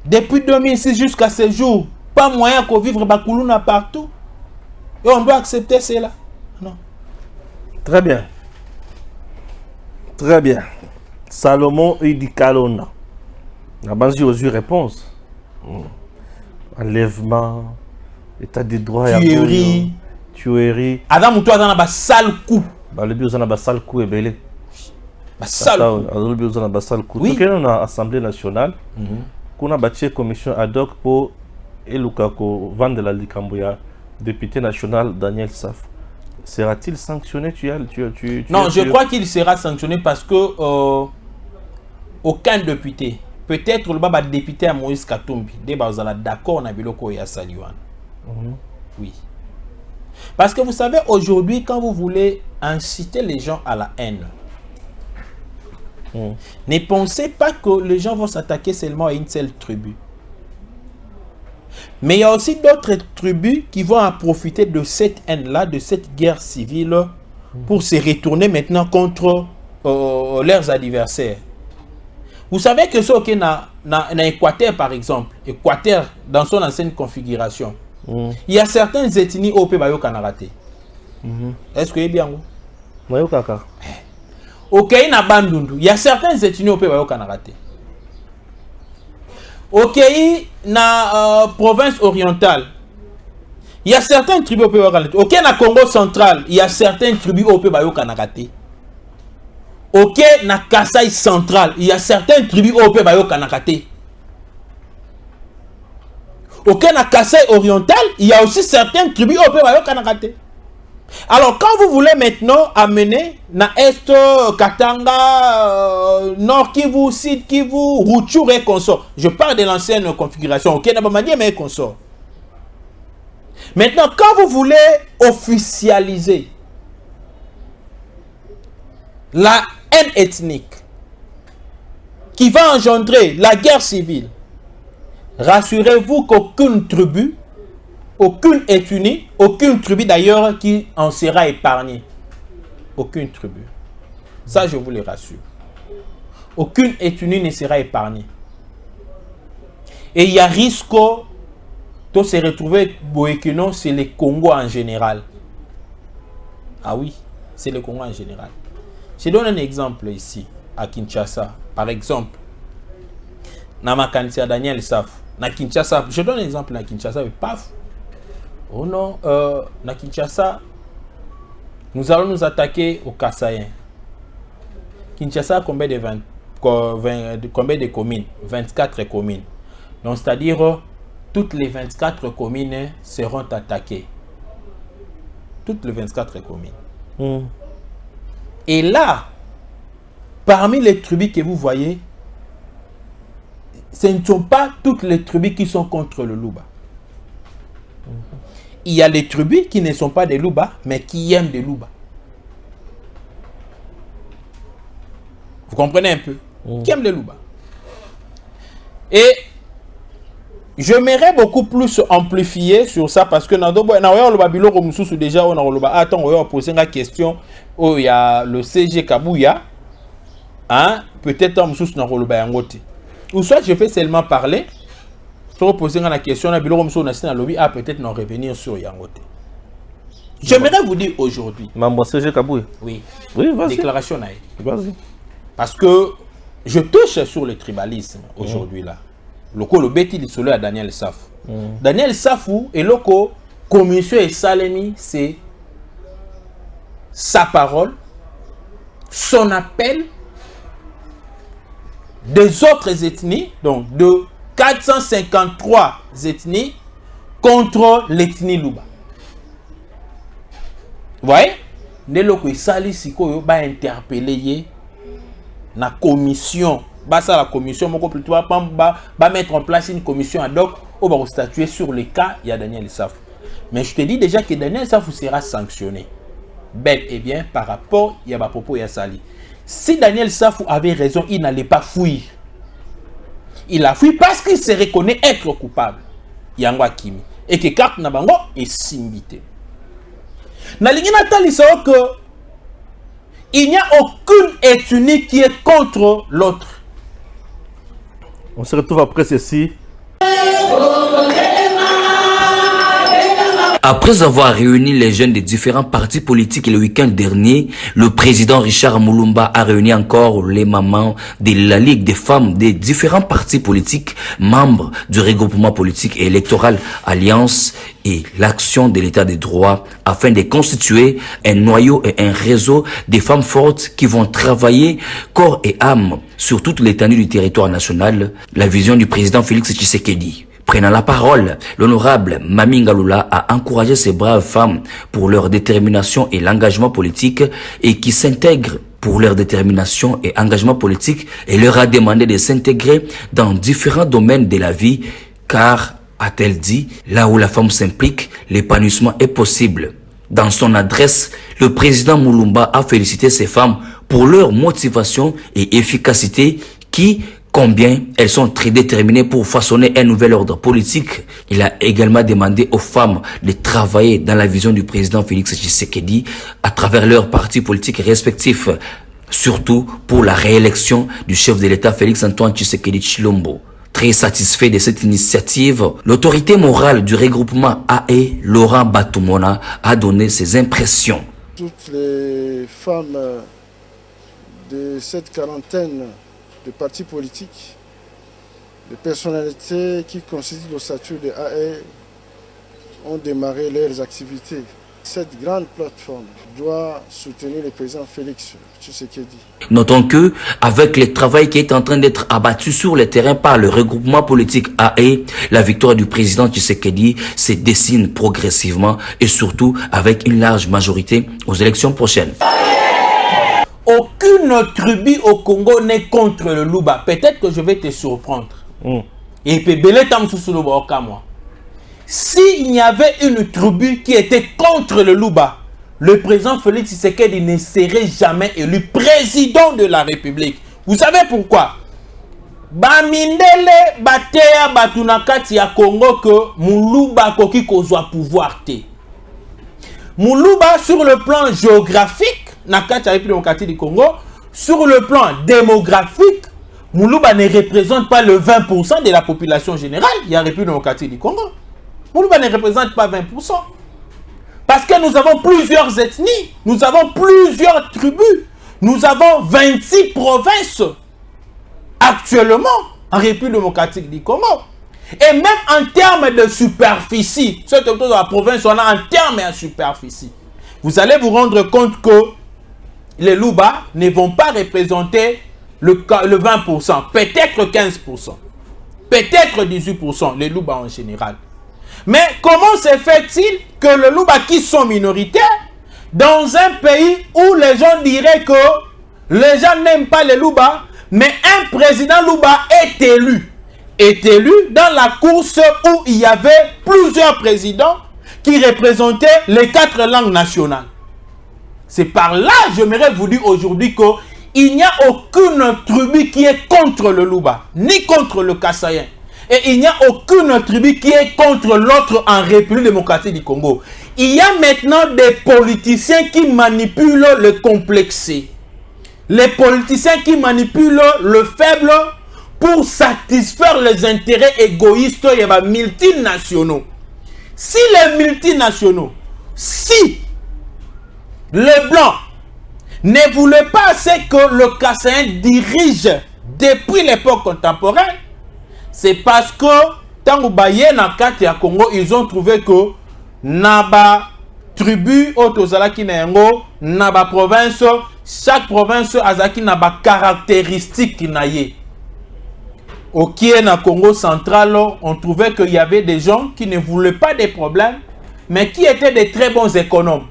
Depuis 2006 jusqu'à ce jour, pas moyen qu'on vive Bakuluna partout. Et on doit accepter cela. Non. Très bien. Très bien. Salomon Idikalona. La base aux réponse. Enlèvement, état de droit, tuerie. Adam ou toi dans la sale coup. Le bio dans la sale coup est belé. Le bio dans la sale coup. Oui. Donc on a Assemblée nationale. Qu'on a bâti une commission ad hoc pour Elukako vendre la Likamboya, député national Daniel Saf. Sera-t-il sanctionné? Non, je crois qu'il sera sanctionné parce que aucun député, peut-être le baba député à Moïse Katumbi, d'accord, on a biloko et Saliwan. Oui. Parce que vous savez, aujourd'hui, quand vous voulez inciter les gens à la haine, ne pensez pas que les gens vont s'attaquer seulement à une seule tribu. Mais il y a aussi d'autres tribus qui vont en profiter de cette haine-là, de cette guerre civile, pour se retourner maintenant contre leurs adversaires. Vous savez que ce qui est dans l'Équateur, par exemple, Équateur, dans son ancienne configuration, il y a certaines ethnies au Pays Kanarate. Est-ce que c'est bien? Oui, kaka. Ok, il y a certaines ethnies au Pays Kanarate. Ok, na province orientale, il y a certaines tribus au Pays Kanarate. Ok, na Congo central, il y a certaines tribus au Pays Kanarate. Ok, na Kasaï central, il y a certaines tribus au Pays Kanarate. Ok, na Kasaï oriental, il y a aussi certaines tribus au Pays Kanarate. Alors, quand vous voulez maintenant amener na Est, Katanga, Nord Kivu, Sud Kivu, Rutshuru et consort, je parle de l'ancienne configuration, ok, na Bamadié mais consort. Maintenant, quand vous voulez officialiser la haine ethnique qui va engendrer la guerre civile, rassurez-vous qu'aucune tribu, aucune ethnie, aucune tribu d'ailleurs qui en sera épargnée. Aucune tribu. Ça, je vous le rassure. Aucune ethnie ne sera épargnée. Et il y a risque de se retrouver, Boekino, c'est le Congo en général. Ah oui, c'est le Congo en général. Je donne un exemple ici, à Kinshasa. Par exemple, Namakantia Daniel Saf. Na Kinshasa, je donne un exemple à Kinshasa, mais paf. Oh non, na Kinshasa, nous allons nous attaquer aux Kassaïens. Kinshasa a combien de communes? 24 communes. Donc, c'est-à-dire, toutes les 24 communes seront attaquées. Toutes les 24 communes. Et là, parmi les tribus que vous voyez, ce ne sont pas toutes les tribus qui sont contre le Luba. il y a les tribus qui ne sont pas des Luba, mais qui aiment des Luba. Vous comprenez un peu? Qui aiment les Luba. Et j'aimerais beaucoup plus amplifier sur ça parce que déjà on a posé une question où il y a le CG Kabouya, hein, peut-être ou soit je fais seulement parler pour poser une question peut-être non revenir sur Yangote. J'aimerais vous dire aujourd'hui. Maman CG Kabouya. Oui. Oui, vas-y. Déclaration naïve. Vas-y. Parce que je touche sur le tribalisme aujourd'hui là. Le bêti du soleil à Daniel Safou. Daniel Safou et loko commission et Salemi, c'est sa parole, son appel des autres ethnies, donc de 453 ethnies contre l'ethnie Luba. Vous voyez? Ne loko et Sali Siko va interpeller la commission. Ça, la commission va mettre en place une commission ad hoc où va statuer sur les cas, il y a Daniel Safou. Mais je te dis déjà que Daniel Safou sera sanctionné. Bel et bien par rapport à propos de Sali. Si Daniel Safou avait raison, il n'allait pas fuir. Il a fui parce qu'il se reconnaît être coupable. Yangwa Kimi. Et que carte Nabango est simbité. Nalingina Talisa que il n'y a aucune ethnie qui est contre l'autre. On se retrouve après ceci. Après avoir réuni les jeunes des différents partis politiques le week-end dernier, le président Richard Mulumba a réuni encore les mamans de la Ligue des femmes des différents partis politiques, membres du regroupement politique et électoral Alliance et l'Action de l'État des droits, afin de constituer un noyau et un réseau des femmes fortes qui vont travailler corps et âme sur toute l'étendue du territoire national. La vision du président Félix Tshisekedi. Prenant la parole, l'honorable Mami Ngalula a encouragé ces braves femmes pour leur détermination et l'engagement politique et qui s'intègrent pour leur détermination et engagement politique et leur a demandé de s'intégrer dans différents domaines de la vie car, a-t-elle dit, là où la femme s'implique, l'épanouissement est possible. Dans son adresse, le président Mulumba a félicité ces femmes pour leur motivation et efficacité qui, combien elles sont très déterminées pour façonner un nouvel ordre politique. Il a également demandé aux femmes de travailler dans la vision du président Félix Tshisekedi à travers leurs partis politiques respectifs, surtout pour la réélection du chef de l'État Félix Antoine Tshisekedi Tshilombo. Très satisfait de cette initiative, l'autorité morale du regroupement AE, Laurent Batumona, a donné ses impressions. Toutes les femmes de cette quarantaine de partis politiques, les personnalités qui constituent le statut de AE ont démarré leurs activités. Cette grande plateforme doit soutenir le président Félix Tshisekedi. Notons que, avec le travail qui est en train d'être abattu sur le terrain par le regroupement politique AE, la victoire du président Tshisekedi se dessine progressivement et surtout avec une large majorité aux élections prochaines. Aucune tribu au Congo n'est contre le Luba. Peut-être que je vais te surprendre. Et puis, s'il y avait une tribu qui était contre le Luba, le président Félix Tshisekedi ne serait jamais élu président de la République. Vous savez pourquoi? Bamindele bateya batunakati ya Congo que Muluba koki kozwa pouvoir te. Muluba sur le plan géographique, Nakati la République démocratique du Congo, sur le plan démographique, Muluba ne représente pas le 20% de la population générale. Il y a la République démocratique du Congo. Muluba ne représente pas 20%. Parce que nous avons plusieurs ethnies, nous avons plusieurs tribus, nous avons 26 provinces actuellement en République démocratique du Congo. Et même en termes de superficie, ce territoire de la province, on a en termes de superficie. Vous allez vous rendre compte que les Luba ne vont pas représenter le 20%, peut-être 15%, peut-être 18%, les Luba en général. Mais comment se fait-il que les Luba qui sont minoritaires, dans un pays où les gens diraient que les gens n'aiment pas les Luba, mais un président Luba est élu dans la course où il y avait plusieurs présidents qui représentait les 4 langues nationales. C'est par là, j'aimerais vous dire aujourd'hui qu'il n'y a aucune tribu qui est contre le Luba, ni contre le Kassaïen. Et il n'y a aucune tribu qui est contre l'autre en République démocratique du Congo. Il y a maintenant des politiciens qui manipulent le complexé. Les politiciens qui manipulent le faible pour satisfaire les intérêts égoïstes et les multinationaux. Si les multinationaux, si les Blancs ne voulaient pas assez que le Kassaïen dirige depuis l'époque contemporaine, c'est parce que tant que na kati ya Congo, ils ont trouvé que naba tribu otozalaki na yango naba province, chaque province azaki naba caractéristique na ye. Au Kié na Congo central, on trouvait qu'il y avait des gens qui ne voulaient pas des problèmes, mais qui étaient des très bons économes.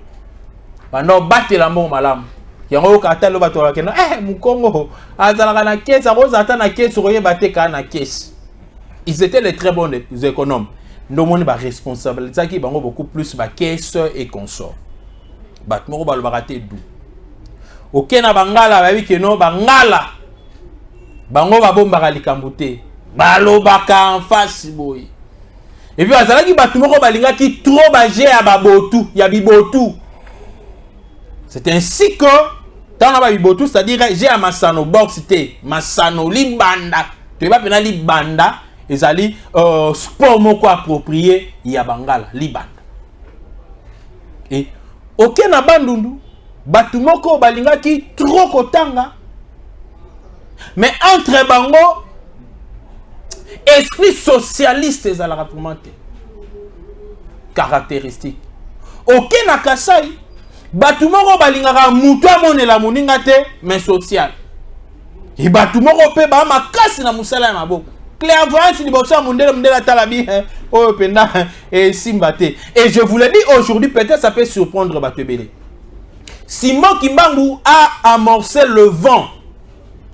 Pendant battre la mort malam. Yango kata lo bato wakena Mukongo azalaka na caisse, azata na caisse roye bateka na caisse. Ils étaient les très bons économes. Nous avons une responsabilité qui est beaucoup plus ma caisse et consort. Batmoro balbarate dou. Ok na bangala babi que no bangala. Bango babomba likambute. Balobaka en face boy. Et puis azalaki batmoro balinga ki trop bagé à babotu, ya bibotu. C'est ainsi que dans la bibotu, c'est-à-dire j'ai à Masano boxité, Masano libanda. Tu vas penser libanda. Ils allaient sport moko approprié ya bangala libanda. Et ok na bandundu batu moko balinga ki trop kotanga. Mais entre bango esprit socialiste ezalaka tourmenté. Caractéristique. Ok na Kasai batu moko balinga mutu amonela moninga te mais social. Et batu moko pe ba makasi na musala ya maboko. Clairvoyance liboso mundela talabi oh penda et simbate. Et je vous le dis aujourd'hui, peut-être ça peut surprendre Batebele. Simon Kimbangu a amorcé le vent.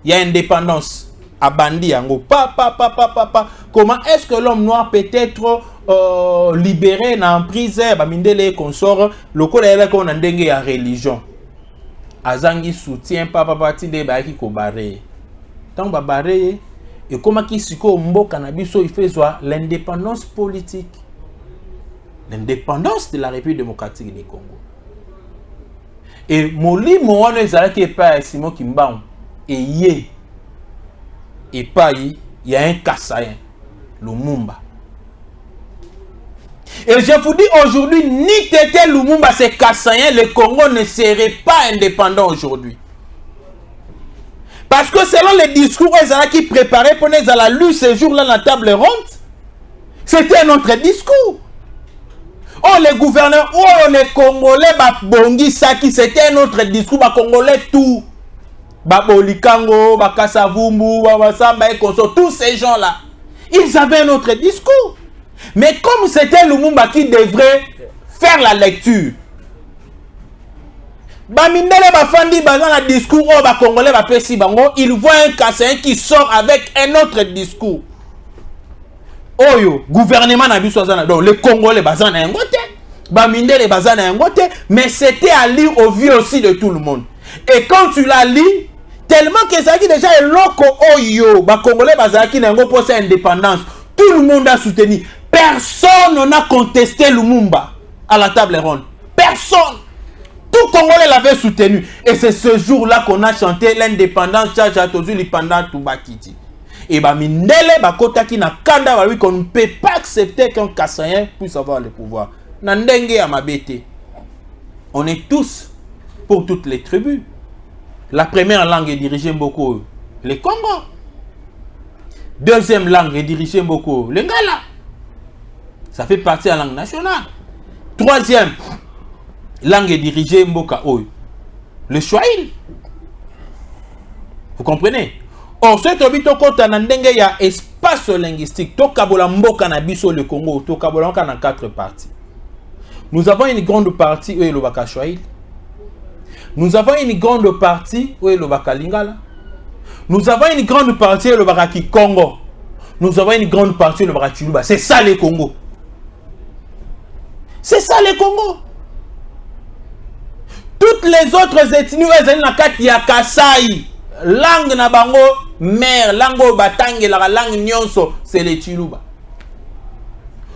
Il y a indépendance à Bandi yango. Comment est-ce que l'homme noir peut être libéré dans prise bamindele et consort le code est là qu'on a ndenge ya religion. Azangi soutien papa tinde ba ki ko baré. Tant ba baré et comment qui siko mboka na biso il fait l'indépendance politique, l'indépendance de la République démocratique du Congo. Et moli moano ezalaki pa Simon Kimbangu et yé et pas il y a un Kassaïen Lumumba. Et je vous dis aujourd'hui, ni Tété Lumumba c'est Kassaïen, le Congo ne serait pas indépendant aujourd'hui. Parce que selon les discours qui préparaient pour nous à la lutte ce jour-là la table ronde, c'était un autre discours. Oh les gouverneurs, oh les Congolais, Bongi Saki, c'était un autre discours, Congolais tout. Bolikango, Kasavumbu, Samba et Konso, tous ces gens-là, ils avaient un autre discours. Mais comme c'était Lumumba qui devrait faire la lecture, Bamindele bafandi bazan la discours oh ba congolais ba pesi bango, il voit un Kassaïen qui sort avec un autre discours. Oyo gouvernement na biso azana donc les congolais bazan na ngote, Bamindele bazan na ngote, mais c'était à lire au vu aussi de tout le monde. Et quand tu la lis, tellement que ça qui déjà est loco oyo ba congolais bazaki na ngo pour sa indépendance, tout le monde a soutenu. Personne n'a contesté Lumumba à la table ronde. Personne. Tout Congolais l'avait soutenu. Et c'est ce jour-là qu'on a chanté l'indépendance pendant Toubakiti. Et Mindele Bakotaki na kanda oui qu'on ne peut pas accepter qu'un Kassaïen puisse avoir le pouvoir. Nandenge Amabete. On est tous pour toutes les tribus. La première langue est dirigée beaucoup les Congo. Deuxième langue est dirigée beaucoup les Ngala. Ça fait partie de la langue nationale. Troisième langue est dirigée Mboka Oyo. Le Swahili. Vous comprenez? Or, ce il y a espace linguistique. Tokabola Mboka na biso le Congo. Tokabola en 4 parties. Nous avons une grande partie où est le Baka Swahili. Nous avons une grande partie où est le Baka Lingala. Nous avons une grande partie où est le Baka Congo. Nous avons une grande partie où est le Baka Chuluba. C'est ça le Congo. C'est ça le Congo. Toutes les autres ethnies, elles ont la Kasai. Langue na bango, mère, langue batangue, la langue nyonso, c'est le Chiluba.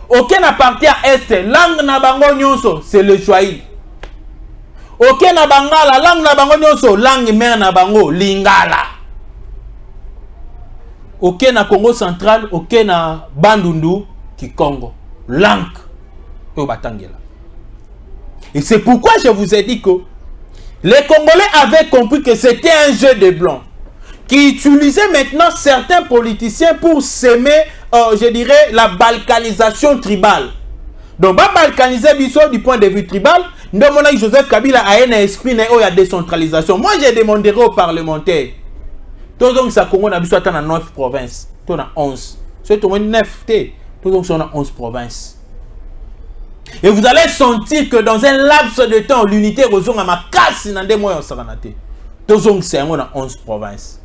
Aucun appartient à Est, langue na bango nyonso, c'est le Swahili. Aucun na bangala, langue na bango nyonso, langue mère na bango, Lingala. Aucun na Congo central, aucun na Bandundu, Kikongo. Langue, au batangela. Et c'est pourquoi je vous ai dit que les Congolais avaient compris que c'était un jeu de blancs qui utilisait maintenant certains politiciens pour s'aimer, je dirais, la balkanisation tribale. Donc, va balkaniser Bisso du point de vue tribal. Nous demandons que Joseph Kabila a un esprit où il y a décentralisation. Moi, j'ai demandé aux parlementaires. Tous les gens Congo n'a besoin dans 9 provinces. Tous les 11. C'est au moins 9. Tous les gens dans 11 provinces. Et vous allez sentir que dans un laps de temps, l'unité rejoint à ma casse dans des mois en Saranate. Tous les gens dans 11 provinces.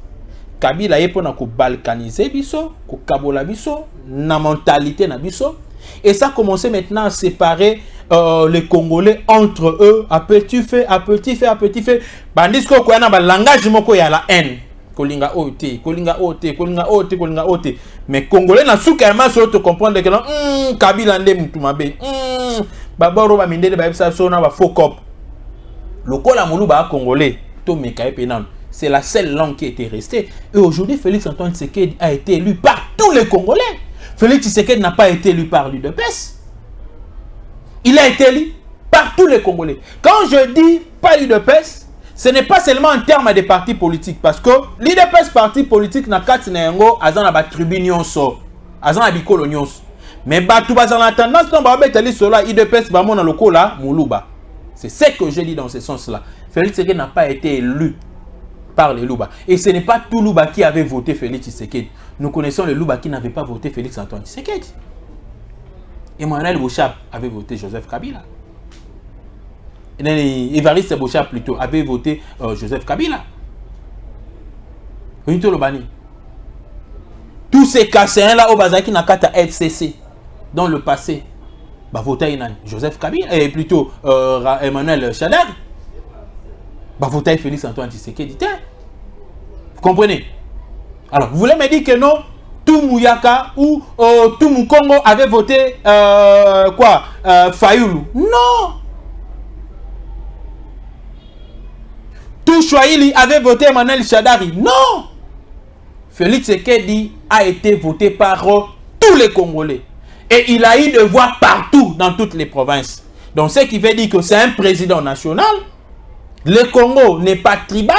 Kabila est pour balkaniser Bisso, pour Kabola Bisso, na mentalité na Bisso. Et ça a commencé maintenant à séparer les Congolais entre eux, à petit fait, à petit fait, à petit fait. Bandis ko kwa na ba langage moko ya la haine. Kolinga ote, kolinga ote, kolinga ote, kolinga ote. Mais Congolais na souka ma so te comprendre que Kabila ndé mutu mabe. Baboro ba mindele ba bisa so na ba fokop. Lokola mulu ba Congolais, to meka penan. C'est la seule langue qui était restée. Et aujourd'hui, Félix Antoine Tshisekedi a été élu par tous les Congolais. Félix Tshisekedi n'a pas été élu par l'UDPS. Il a été élu par tous les Congolais. Quand je dis pas l'UDPS, ce n'est pas seulement en termes des partis politiques. Parce que l'UDPS, parti politique, n'a pas de tribune nyonso. Azan a bikolo nyonso. Mais tout bazan la tendance, non, bah, l'UDPS, bah, mon loko là, moulouba. C'est ce que je dis dans ce sens-là. Félix Tshisekedi n'a pas été élu par les Louba. Et ce n'est pas tout Louba qui avait voté Félix Tshisekedi. Nous connaissons les Louba qui n'avaient pas voté Félix Antoine Tshisekedi. Emmanuel Bouchap avait voté Joseph Kabila. Évariste Bouchap plutôt avait voté Joseph Kabila. Tous ces Kasséens-là au Bazaki n'a qu'à FCC dans le passé. Bah voté Joseph Kabila et plutôt Emmanuel Chadar. Bah voter Félix Antoine Tshisekedi. Vous comprenez? Alors, vous voulez me dire que non, tout Mouyaka ou tout Moukongo avait voté Fayoulou? Non. Tout Chouaïli avait voté Emmanuel Chadari? Non. Félix Tshisekedi a été voté par tous les Congolais. Et il a eu de voix partout dans toutes les provinces. Donc, ce qui veut dire que c'est un président national. Le Congo n'est pas tribal.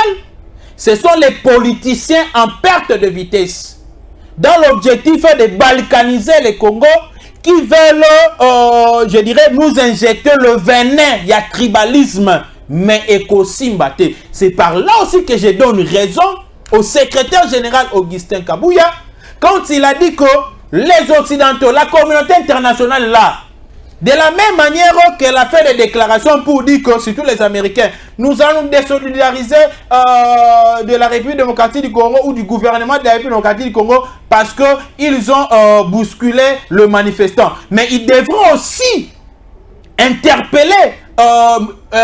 Ce sont les politiciens en perte de vitesse. Dans l'objectif de balkaniser le Congo, qui veulent, je dirais, nous injecter le venin. Il y a tribalisme, mais éco-simbate. C'est par là aussi que je donne raison au secrétaire général Augustin Kabouya, quand il a dit que les Occidentaux, la communauté internationale là, de la même manière qu'elle a fait des déclarations pour dire que, surtout les Américains, nous allons nous désolidariser de la République démocratique du Congo ou du gouvernement de la République démocratique du Congo parce qu'ils ont bousculé le manifestant. Mais ils devront aussi interpeller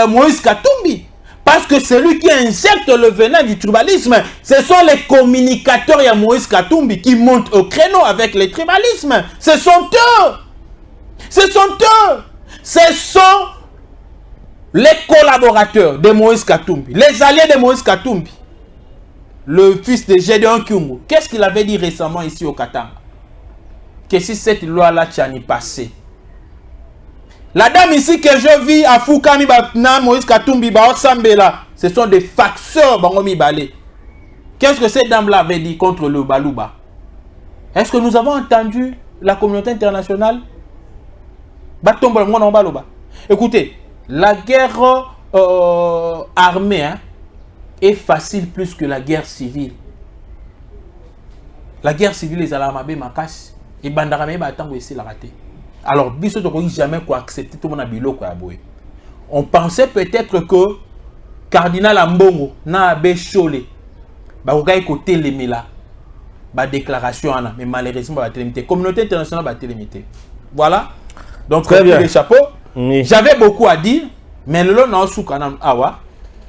Moïse Katumbi. Parce que celui qui injecte le venin du tribalisme, ce sont les communicateurs et Moïse Katumbi qui montent au créneau avec le tribalisme. Ce sont eux. Ce sont eux. Ce sont les collaborateurs de Moïse Katumbi, les alliés de Moïse Katumbi. Le fils de Gédéon Kyungu. Qu'est-ce qu'il avait dit récemment ici au Katanga? Que si cette loi-là t'y passée. La dame ici que je vis à Foukami, Moïse Katumbi, ce sont des facteurs Bangomi Balé. Qu'est-ce que cette dame-là avait dit contre le Balouba? Est-ce que nous avons entendu la communauté internationale? Écoutez, la guerre armée est facile plus que la guerre civile. La guerre civile, les alamabé makas et bandarame batango ici la raté. Alors, biso ne jamais accepter tout le monde à bilo quoi boy. On pensait peut-être que Cardinal Ambongo na abe Cholé ba okai côté les mila ba déclaration mais malheureusement ba télémité communauté internationale ba télémité. Voilà. Donc très bien. Les chapeaux. Oui. J'avais beaucoup à dire, mais le long sous canal awa,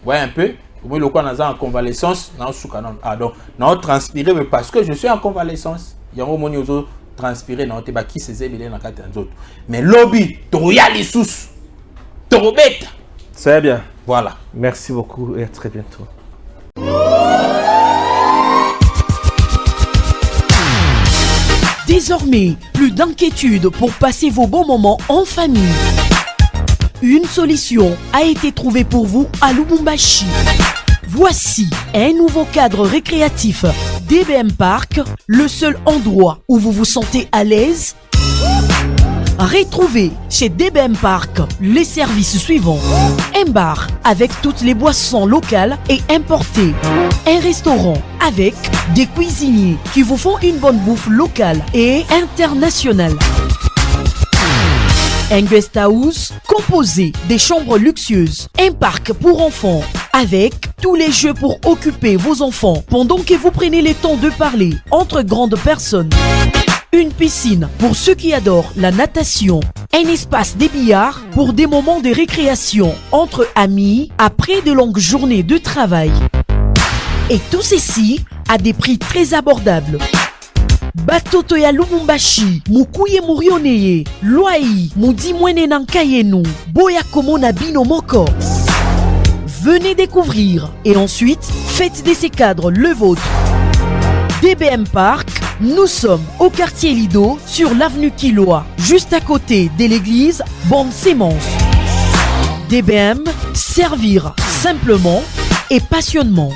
ouais un peu. Oui, le quoi en convalescence, sous canal. Ah donc, non transpiré mais parce que je suis en convalescence. Il y a un moment où transpiré dans le qui se zébile dans quatre autres. Mais lobby, toya les sous, torobette. C'est bien. Voilà. Merci beaucoup et à très bientôt. Désormais, plus d'inquiétude pour passer vos bons moments en famille. Une solution a été trouvée pour vous à Lubumbashi. Voici un nouveau cadre récréatif, DBM Park, le seul endroit où vous vous sentez à l'aise. Retrouvez chez DBM Park les services suivants. Un bar avec toutes les boissons locales et importées. Un restaurant avec des cuisiniers qui vous font une bonne bouffe locale et internationale. Un guest house composé des chambres luxueuses. Un parc pour enfants avec tous les jeux pour occuper vos enfants pendant que vous prenez le temps de parler entre grandes personnes. Une piscine pour ceux qui adorent la natation. Un espace des billards pour des moments de récréation entre amis après de longues journées de travail. Et tout ceci à des prix très abordables. Batoto ya Lubumbashi, mukuye murioneye, loai, mudi mwene nankayenu, boya komona bino moko. Venez découvrir et ensuite faites de ces cadres le vôtre. DBM Park, nous sommes au quartier Lido sur l'avenue Killoa, juste à côté de l'église Bonne-Sémence. DBM, servir simplement et passionnément.